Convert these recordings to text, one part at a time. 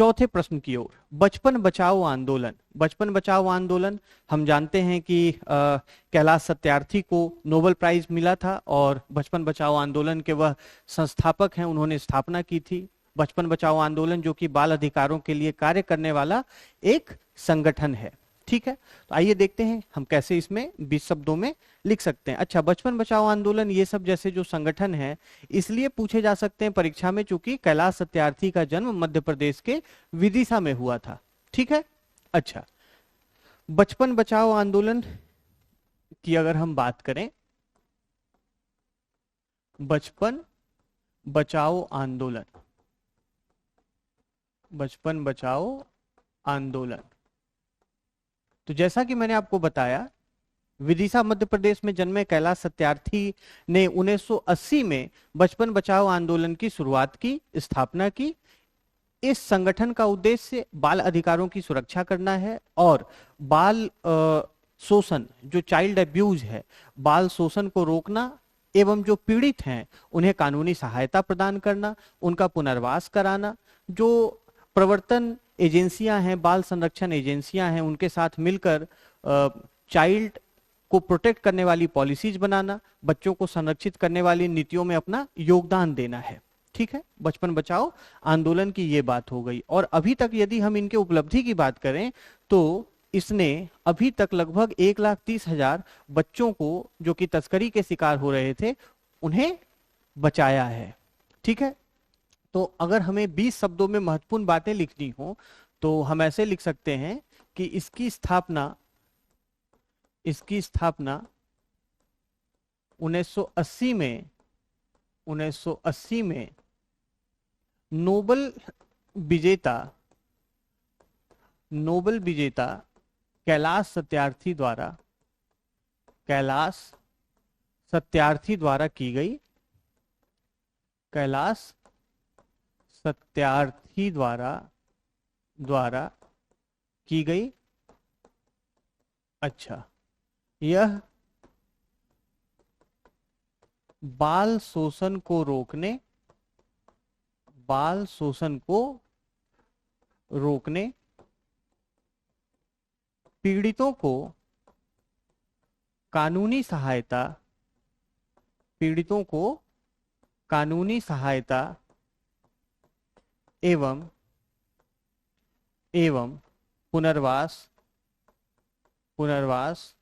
चौथे प्रश्न की ओर। बचपन बचाओ आंदोलन। बचपन बचाओ आंदोलन हम जानते हैं कि कैलाश सत्यार्थी को नोबेल प्राइज मिला था और बचपन बचाओ आंदोलन के वह संस्थापक हैं, उन्होंने स्थापना की थी। बचपन बचाओ आंदोलन जो कि बाल अधिकारों के लिए कार्य करने वाला एक संगठन है। ठीक है, तो आइए देखते हैं हम कैसे इसमें 20 शब्दों में लिख सकते हैं। अच्छा, बचपन बचाओ आंदोलन ये सब जैसे जो संगठन है इसलिए पूछे जा सकते हैं परीक्षा में चूंकि कैलाश सत्यार्थी का जन्म मध्य प्रदेश के विदिशा में हुआ था। ठीक है। अच्छा, बचपन बचाओ आंदोलन की अगर हम बात करें, बचपन बचाओ आंदोलन, बचपन बचाओ आंदोलन, तो जैसा कि मैंने आपको बताया विदिशा मध्य प्रदेश में जन्मे कैलाश सत्यार्थी ने 1980 में बचपन बचाओ आंदोलन की शुरुआत की, स्थापना की। इस संगठन का उद्देश्य बाल अधिकारों की सुरक्षा करना है और बाल शोषण जो चाइल्ड अब्यूज है, बाल शोषण को रोकना एवं जो पीड़ित हैं उन्हें कानूनी सहायता प्रदान करना, उनका पुनर्वास कराना, जो प्रवर्तन एजेंसियां हैं, बाल संरक्षण एजेंसियां हैं, उनके साथ मिलकर चाइल्ड को प्रोटेक्ट करने वाली पॉलिसीज बनाना, बच्चों को संरक्षित करने वाली नीतियों में अपना योगदान देना है। ठीक है, बचपन बचाओ आंदोलन की ये बात हो गई। और अभी तक यदि हम इनके उपलब्धि की बात करें तो इसने अभी तक लगभग 1,30,000 बच्चों को जो कि तस्करी के शिकार हो रहे थे उन्हें बचाया है। ठीक है, तो अगर हमें 20 शब्दों में महत्वपूर्ण बातें लिखनी हो तो हम ऐसे लिख सकते हैं कि इसकी स्थापना 1980 में नोबेल विजेता कैलाश सत्यार्थी द्वारा की गई। कैलाश सत्यार्थी द्वारा की गई। अच्छा, यह बाल शोषण को रोकने, पीड़ितों को कानूनी सहायता एवं पुनर्वास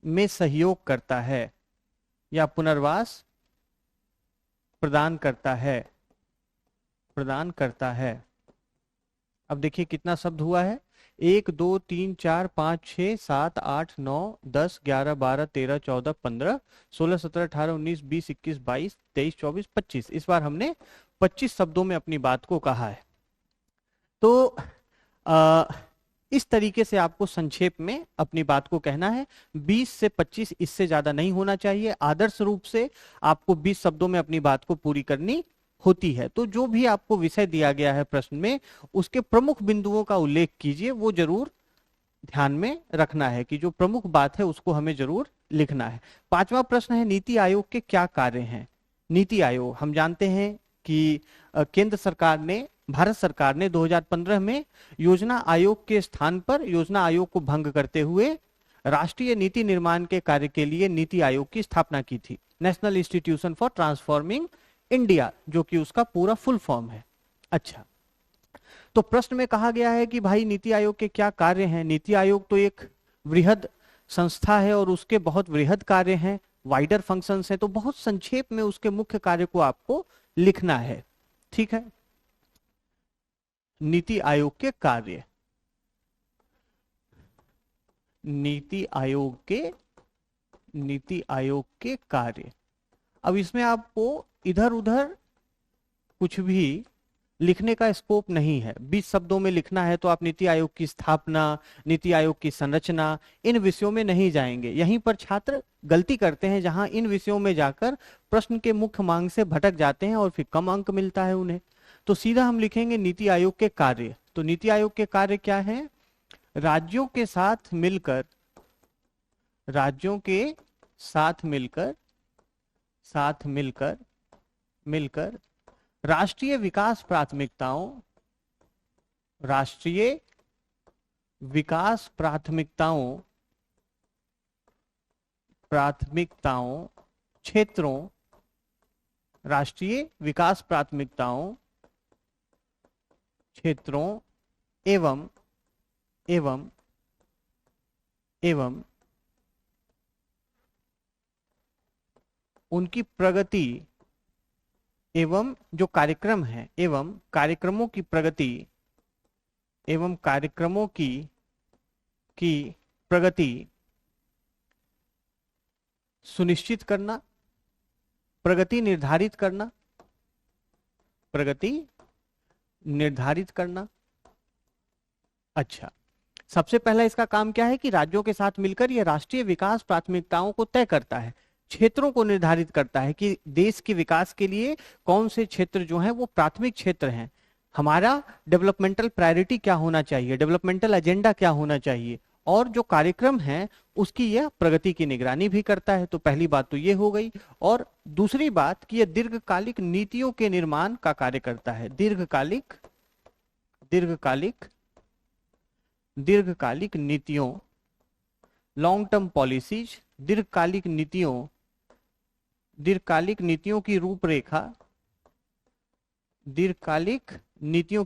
में सहयोग करता है या पुनर्वास प्रदान करता है। अब देखिए कितना शब्द हुआ है, 1 2 3 4 5 6 7 8 9 10 11 12 13 14 15 16 17 18 19 20 21 22 23 24 25। इस बार हमने 25 शब्दों में अपनी बात को कहा है। तो इस तरीके से आपको संक्षेप में अपनी बात को कहना है। 20 से 25, इससे ज्यादा नहीं होना चाहिए। आदर्श रूप से आपको 20 शब्दों में अपनी बात को पूरी करनी होती है। तो जो भी आपको विषय दिया गया है प्रश्न में उसके प्रमुख बिंदुओं का उल्लेख कीजिए, वो जरूर ध्यान में रखना है कि जो प्रमुख बात है उसको हमें जरूर लिखना है। 5वां प्रश्न है नीति आयोग के क्या कार्य हैं। नीति आयोग हम जानते हैं कि भारत सरकार ने 2015 में योजना आयोग के स्थान पर योजना आयोग को भंग करते हुए राष्ट्रीय नीति निर्माण के कार्य के लिए नीति आयोग की स्थापना की थी, national institution for transforming India, जो कि उसका पूरा फुल फॉर्म है। अच्छा, तो प्रश्न में कहा गया है कि भाई नीति आयोग के क्या कार्य हैं। नीति आयोग तो एक वृहद संस्था है और उसके बहुत वृहद कार्य हैं, वाइडर फंक्शंस हैं, तो बहुत संक्षेप में उसके मुख्य कार्य को आपको लिखना है। ठीक है, नीति आयोग के कार्य, नीति आयोग के कार्य। अब इसमें आपको इधर उधर कुछ भी लिखने का स्कोप नहीं है। 20 शब्दों में लिखना है तो आप नीति आयोग की स्थापना, नीति आयोग की संरचना, इन विषयों में नहीं जाएंगे। यहीं पर छात्र गलती करते हैं जहां इन विषयों में जाकर प्रश्न के मुख्य मांग से भटक जाते हैं और फिर कम अंक मिलता है उन्हें। तो सीधा हम लिखेंगे नीति आयोग के कार्य। तो नीति आयोग के कार्य क्या है? राज्यों के साथ मिलकर राष्ट्रीय विकास प्राथमिकताओं राष्ट्रीय विकास प्राथमिकताओं क्षेत्रों, राष्ट्रीय विकास प्राथमिकताओं क्षेत्रों एवं एवं एवं उनकी प्रगति एवं जो कार्यक्रम है एवं कार्यक्रमों की प्रगति एवं कार्यक्रमों की प्रगति सुनिश्चित करना, प्रगति निर्धारित करना, प्रगति निर्धारित करना। अच्छा, सबसे पहला इसका काम क्या है कि राज्यों के साथ मिलकर यह राष्ट्रीय विकास प्राथमिकताओं को तय करता है, क्षेत्रों को निर्धारित करता है कि देश के विकास के लिए कौन से क्षेत्र जो हैं वो प्राथमिक क्षेत्र हैं, हमारा डेवलपमेंटल प्रायोरिटी क्या होना चाहिए, डेवलपमेंटल एजेंडा क्या होना चाहिए, और जो कार्यक्रम है उसकी यह प्रगति की निगरानी भी करता है। तो पहली बात तो ये हो गई। और दूसरी बात कि यह दीर्घकालिक नीतियों के निर्माण का कार्य करता है। दीर्घकालिक नीतियों, लॉन्ग टर्म पॉलिसीज, दीर्घकालिक नीतियों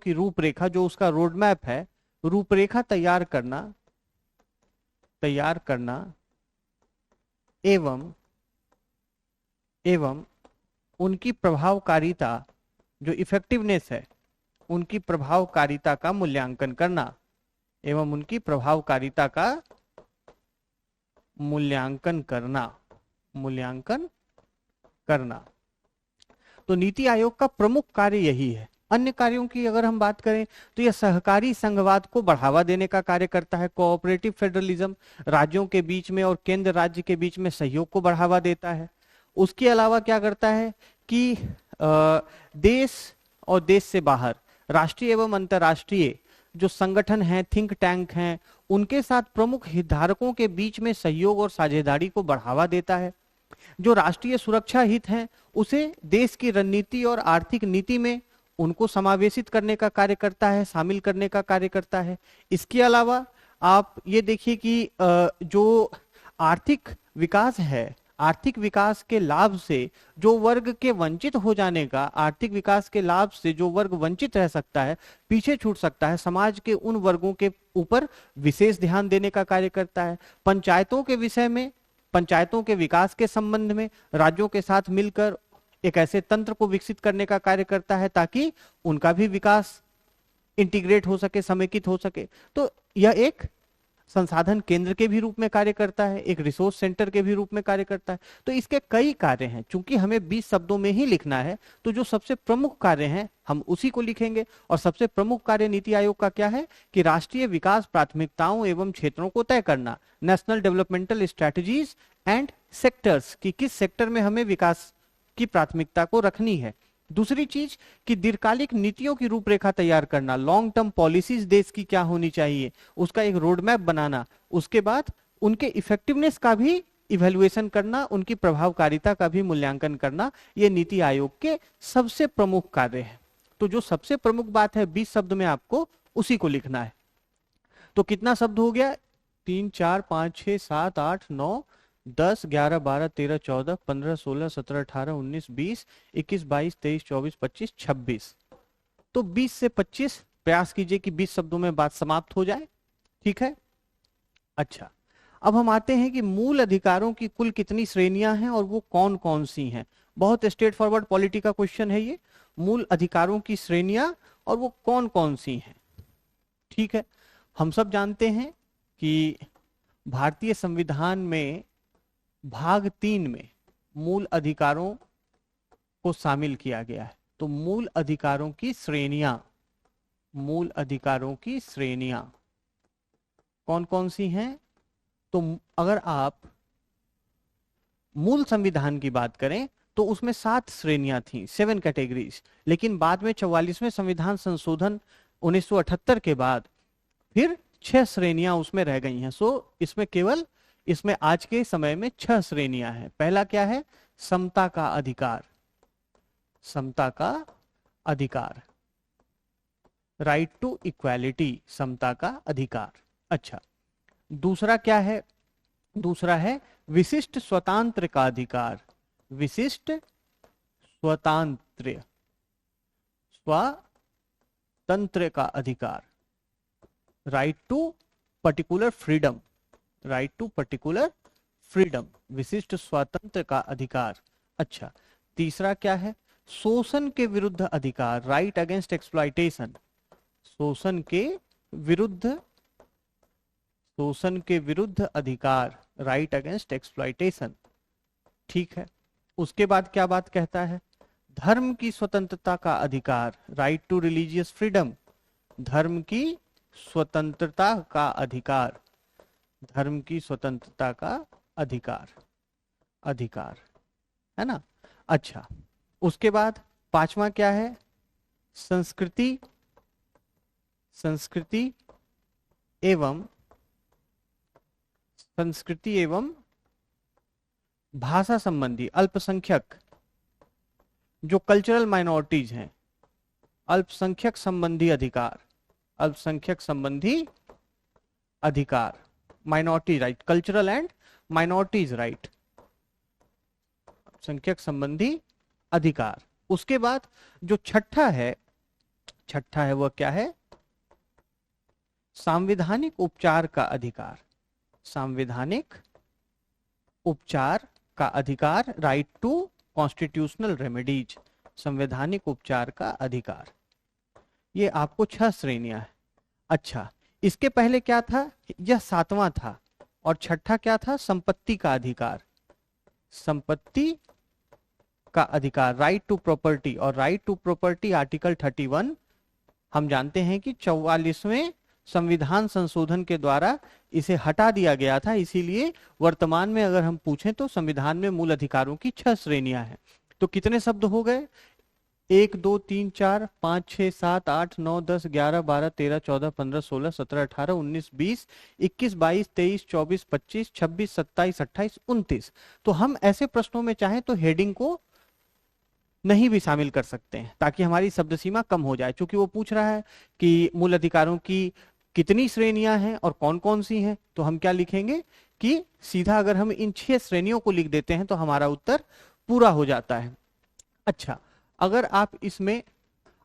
की रूपरेखा, जो उसका रोड मैप है, रूपरेखा तैयार करना एवं उनकी प्रभावकारिता, जो इफेक्टिवनेस है, उनकी प्रभावकारिता का मूल्यांकन करना एवं उनकी प्रभावकारिता का मूल्यांकन करना। तो नीति आयोग का प्रमुख कार्य यही है। अन्य कार्यों की अगर हम बात करें तो यह सहकारी संघवाद को बढ़ावा देने का कार्य करता है। कोऑपरेटिव फेडरलिज्म, राज्यों के बीच में और केंद्र राज्य के बीच में सहयोग को बढ़ावा देता है। उसके अलावा क्या करता है कि देश और देश से बाहर राष्ट्रीय एवं अंतर्राष्ट्रीय जो संगठन हैं, थिंक टैंक हैं, उनके साथ प्रमुख हितधारकों के बीच में सहयोग और साझेदारी को बढ़ावा देता है। जो राष्ट्रीय सुरक्षा हित हैं उसे देश की रणनीति और आर्थिक नीति में उनको समावेशित करने का कार्य करता है, शामिल करने का कार्य करता है। इसके अलावा आप ये देखिए कि जो आर्थिक विकास है, आर्थिक विकास के लाभ से जो वर्ग के वंचित हो जाने का, आर्थिक विकास के लाभ से जो वर्ग वंचित रह सकता है, पीछे छूट सकता है, समाज के उन वर्गों के ऊपर विशेष ध्यान देने का कार्य करता है। पंचायतों के विषय में, पंचायतों के विकास के संबंध में राज्यों के साथ मिलकर एक ऐसे तंत्र को विकसित करने का कार्य करता है ताकि उनका भी विकास इंटीग्रेट हो सके, समेकित हो सके। तो यह एक संसाधन केंद्र के भी रूप में कार्य करता है, एक रिसोर्स सेंटर के भी रूप में कार्य करता है। तो इसके कई कार्य हैं। चूंकि हमें 20 शब्दों में ही लिखना है तो जो सबसे प्रमुख कार्य हैं हम उसी को लिखेंगे। और सबसे प्रमुख कार्य नीति आयोग का क्या है कि राष्ट्रीय विकास प्राथमिकताओं एवं क्षेत्रों को तय करना, national developmental strategies and sectors, कि किस सेक्टर में हमें विकास की प्राथमिकता को रखनी है। दूसरी चीज कि दीर्घकालिक नीतियों की रूपरेखा तैयार करना, लॉन्ग टर्म पॉलिसीज देश की क्या होनी चाहिए, उसका एक रोड मैप बनाना। उसके बाद उनके इफेक्टिवनेस का भी इवैल्यूएशन करना, उनकी प्रभावकारिता का भी मूल्यांकन करना, ये नीति आयोग के सबसे प्रमुख कार्य है। तो जो सबसे प्रमुख बात है 20 शब्द में आपको उसी को लिखना है। तो कितना शब्द हो गया? 3 4 5 6 7 8 9 10 11 12 13 14 15 16 17 18 19 20 21 22 23 24 25 26। तो 20 से 25 प्रयास कीजिए कि 20 शब्दों में बात समाप्त हो जाए। ठीक है। अच्छा, अब हम आते हैं कि मूल अधिकारों की कुल कितनी श्रेणियां हैं और वो कौन कौन सी हैं। बहुत स्ट्रेट फॉरवर्ड पॉलिटी का क्वेश्चन है ये, मूल अधिकारों की श्रेणियां और वो कौन कौन सी हैं। ठीक है, हम सब जानते हैं कि भारतीय संविधान में भाग 3 में मूल अधिकारों को शामिल किया गया है। तो मूल अधिकारों की श्रेणियां, मूल अधिकारों की श्रेणियां कौन कौन सी हैं? तो अगर आप मूल संविधान की बात करें तो उसमें 7 श्रेणियां थी, 7 कैटेगरीज। लेकिन बाद में 44वें संविधान संशोधन 1978 के बाद फिर 6 श्रेणियां उसमें रह गई हैं। सो इसमें केवल, इसमें आज के समय में 6 श्रेणियां हैं। पहला क्या है? समता का अधिकार, समता का अधिकार। राइट टू इक्वालिटी, समता का अधिकार। अच्छा, दूसरा क्या है? दूसरा है विशिष्ट स्वतंत्र का अधिकार। विशिष्ट स्वतंत्र, स्वतंत्र का अधिकार, right to particular freedom, right to particular freedom, विशिष्ट स्वातंत्र का अधिकार। अच्छा, तीसरा क्या है? शोषण के विरुद्ध अधिकार, राइट अगेंस्ट एक्सप्लॉइटेशन, शोषण के विरुद्ध, शोषण के विरुद्ध अधिकार, राइट अगेंस्ट एक्सप्लॉइटेशन। ठीक है, उसके बाद क्या बात कहता है? धर्म की स्वतंत्रता का अधिकार, राइट टू रिलीजियस फ्रीडम, धर्म की स्वतंत्रता का अधिकार, धर्म की स्वतंत्रता का अधिकार, अधिकार, है ना। अच्छा, उसके बाद पांचवा क्या है? संस्कृति, संस्कृति एवं, संस्कृति एवं भाषा संबंधी अल्पसंख्यक, जो कल्चरल माइनॉरिटीज हैं, अल्पसंख्यक संबंधी अधिकार, अल्पसंख्यक संबंधी अधिकार, minority right, cultural and minorities right, संख्यक संबंधी अधिकार। उसके बाद जो छठा है, छठा है वह क्या है? सांविधानिक उपचार का अधिकार, सांविधानिक उपचार का अधिकार, राइट टू कॉन्स्टिट्यूशनल रेमेडीज, संवैधानिक उपचार का अधिकार। ये आपको 6 श्रेणियां है। अच्छा, इसके पहले क्या था? यह 7वां था, और छठा क्या था? संपत्ति का अधिकार, संपत्ति का अधिकार, राइट टू प्रॉपर्टी। और राइट टू प्रॉपर्टी आर्टिकल 31 हम जानते हैं कि 44वें संविधान संशोधन के द्वारा इसे हटा दिया गया था, इसीलिए वर्तमान में अगर हम पूछें तो संविधान में मूल अधिकारों की 6 श्रेणियां हैं। तो कितने शब्द हो गए? 1 2 3 4 5 6 7 8 9 10 11 12 13 14 15 16 17 18 19 20 21 22 23 24 25 26 27 28 29। तो हम ऐसे प्रश्नों में चाहें तो हेडिंग को नहीं भी शामिल कर सकते हैं, ताकि हमारी शब्द सीमा कम हो जाए। क्योंकि वो पूछ रहा है कि मूल अधिकारों की कितनी श्रेणियां हैं और कौन कौन सी हैं, तो हम क्या लिखेंगे कि सीधा अगर हम इन 6 श्रेणियों को लिख देते हैं तो हमारा उत्तर पूरा हो जाता है। अच्छा, अगर आप इसमें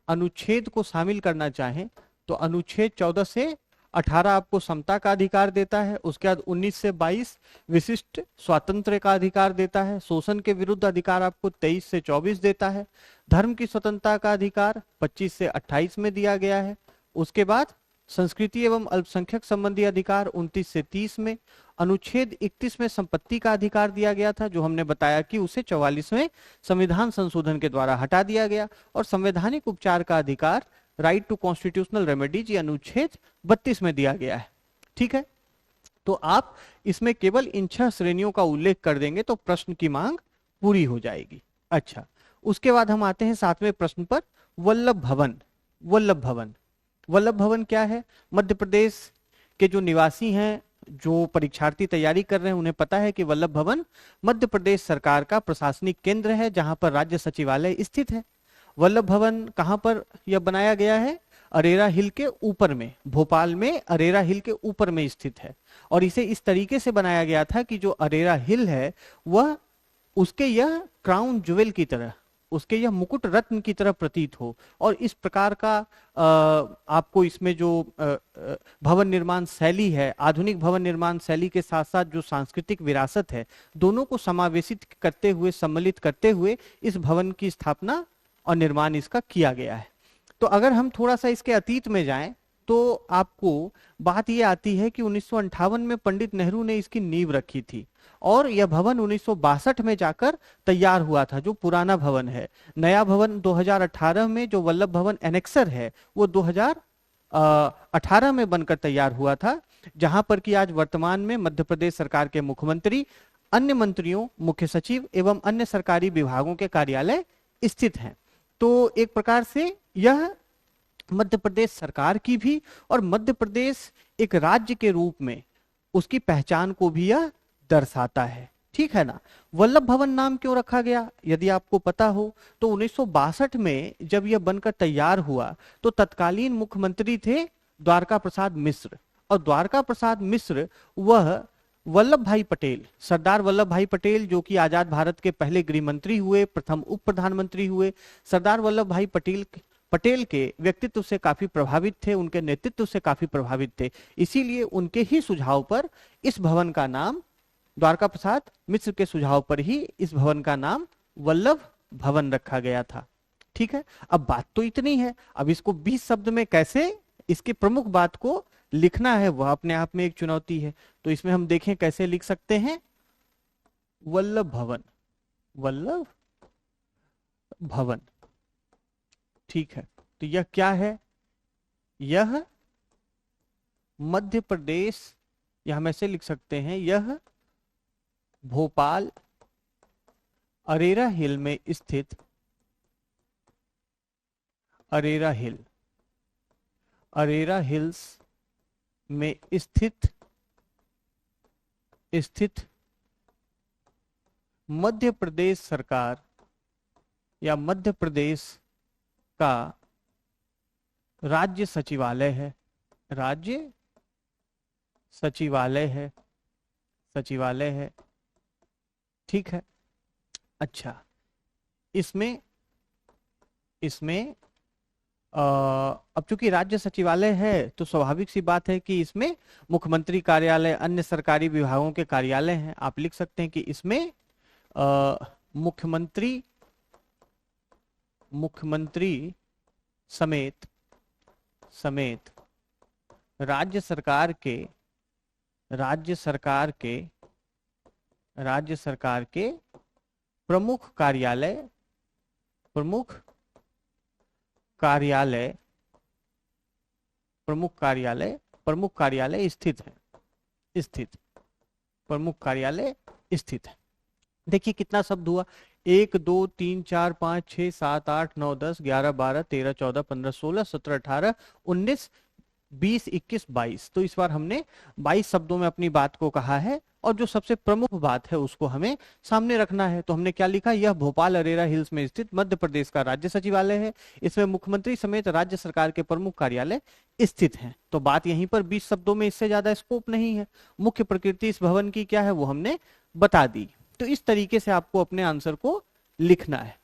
अनुच्छेद को शामिल करना चाहें तो अनुच्छेद 14 से 18 आपको समता का अधिकार देता है, उसके बाद 19 से 22 विशिष्ट स्वातंत्र्य का अधिकार देता है, शोषण के विरुद्ध अधिकार आपको 23 से 24 देता है, धर्म की स्वतंत्रता का अधिकार 25 से 28 में दिया गया है, उसके बाद संस्कृति एवं अल्पसंख्यक संबंधी अधिकार 29 से 30 में, अनुच्छेद 31 में संपत्ति का अधिकार दिया गया था, जो हमने बताया कि उसे 44वें संविधान संशोधन के द्वारा हटा दिया गया, और संवैधानिक उपचार का अधिकार, राइट टू कॉन्स्टिट्यूशनल रेमेडीज, ये अनुच्छेद 32 में दिया गया है। ठीक है, तो आप इसमें केवल इन 6 श्रेणियों का उल्लेख कर देंगे तो प्रश्न की मांग पूरी हो जाएगी। अच्छा, उसके बाद हम आते हैं 7वें प्रश्न पर, वल्लभ भवन। वल्लभ भवन, वल्लभ भवन क्या है? मध्य प्रदेश के जो निवासी हैं, जो परीक्षार्थी तैयारी कर रहे हैं, उन्हें पता है कि वल्लभ भवन मध्य प्रदेश सरकार का प्रशासनिक केंद्र है, जहां पर राज्य सचिवालय स्थित है। वल्लभ भवन कहां पर यह बनाया गया है? अरेरा हिल के ऊपर में, भोपाल में अरेरा हिल के ऊपर में स्थित है। और इसे इस तरीके से बनाया गया था कि जो अरेरा हिल है वह उसके यह क्राउन ज्वेल की तरह, उसके यह मुकुट रत्न की तरह प्रतीत हो। और इस प्रकार का आपको इसमें जो भवन निर्माण शैली है, आधुनिक भवन निर्माण शैली के साथ साथ जो सांस्कृतिक विरासत है, दोनों को समावेशित करते हुए, सम्मिलित करते हुए इस भवन की स्थापना और निर्माण इसका किया गया है। तो अगर हम थोड़ा सा इसके अतीत में जाएं तो आपको बात यह आती है कि 1958 में पंडित नेहरू ने इसकी नींव रखी थी, और यह भवन 1962 में जाकर तैयार हुआ था, जो पुराना भवन है। नया भवन 2018 में, जो वल्लभ भवन एनेक्सर है, वो 2018 में बनकर तैयार हुआ था, जहां पर कि आज वर्तमान में मध्य प्रदेश सरकार के मुख्यमंत्री, अन्य मंत्रियों, मुख्य सचिव एवं अन्य सरकारी विभागों के कार्यालय स्थित हैं। तो एक प्रकार से यह मध्य प्रदेश सरकार की भी और मध्य प्रदेश एक राज्य के रूप में उसकी पहचान को भी यह दर्शाता है। ठीक है ना। वल्लभ भवन नाम क्यों रखा गया, यदि आपको पता हो तो 1962 में जब यह बनकर तैयार हुआ तो तत्कालीन मुख्यमंत्री थे द्वारका प्रसाद मिश्र, और द्वारका प्रसाद मिश्र वह वल्लभ भाई पटेल, सरदार वल्लभ भाई पटेल जो कि आजाद भारत के पहले गृह मंत्री हुए, प्रथम उप प्रधानमंत्री हुए, सरदार वल्लभ भाई पटेल के व्यक्तित्व से काफी प्रभावित थे, उनके नेतृत्व से काफी प्रभावित थे। इसीलिए उनके ही सुझाव पर इस भवन का नाम, द्वारका प्रसाद मिश्र के सुझाव पर ही इस भवन का नाम वल्लभ भवन रखा गया था। ठीक है, अब बात तो इतनी है, अब इसको 20 शब्द में कैसे इसके प्रमुख बात को लिखना है वह अपने आप में एक चुनौती है। तो इसमें हम देखें कैसे लिख सकते हैं। वल्लभ भवन, वल्लभ भवन, ठीक है। तो यह क्या है, यह मध्य प्रदेश, या हम ऐसे लिख सकते हैं, यह भोपाल अरेरा हिल में स्थित, अरेरा हिल, अरेरा हिल्स में स्थित मध्य प्रदेश सरकार या मध्य प्रदेश का राज्य सचिवालय है, राज्य सचिवालय है, सचिवालय है। ठीक है, अच्छा, इसमें अब चूंकि राज्य सचिवालय है तो स्वाभाविक सी बात है कि इसमें मुख्यमंत्री कार्यालय, अन्य सरकारी विभागों के कार्यालय हैं। आप लिख सकते हैं कि इसमें मुख्यमंत्री समेत राज्य सरकार के प्रमुख कार्यालय स्थित है, प्रमुख कार्यालय स्थित है। देखिए कितना शब्द हुआ, 1 2 3 4 5 6 7 8 9 10 11 12 13 14 15 16 17 18 19 20 21 22। तो इस बार हमने 22 शब्दों में अपनी बात को कहा है, और जो सबसे प्रमुख बात है उसको हमें सामने रखना है। तो हमने क्या लिखा, यह भोपाल अरेरा हिल्स में स्थित मध्य प्रदेश का राज्य सचिवालय है, इसमें मुख्यमंत्री समेत राज्य सरकार के प्रमुख कार्यालय स्थित हैं। तो बात यहीं पर 20 शब्दों में, इससे ज्यादा स्कोप नहीं है। मुख्य प्रकृति इस भवन की क्या है वो हमने बता दी। तो इस तरीके से आपको अपने आंसर को लिखना है।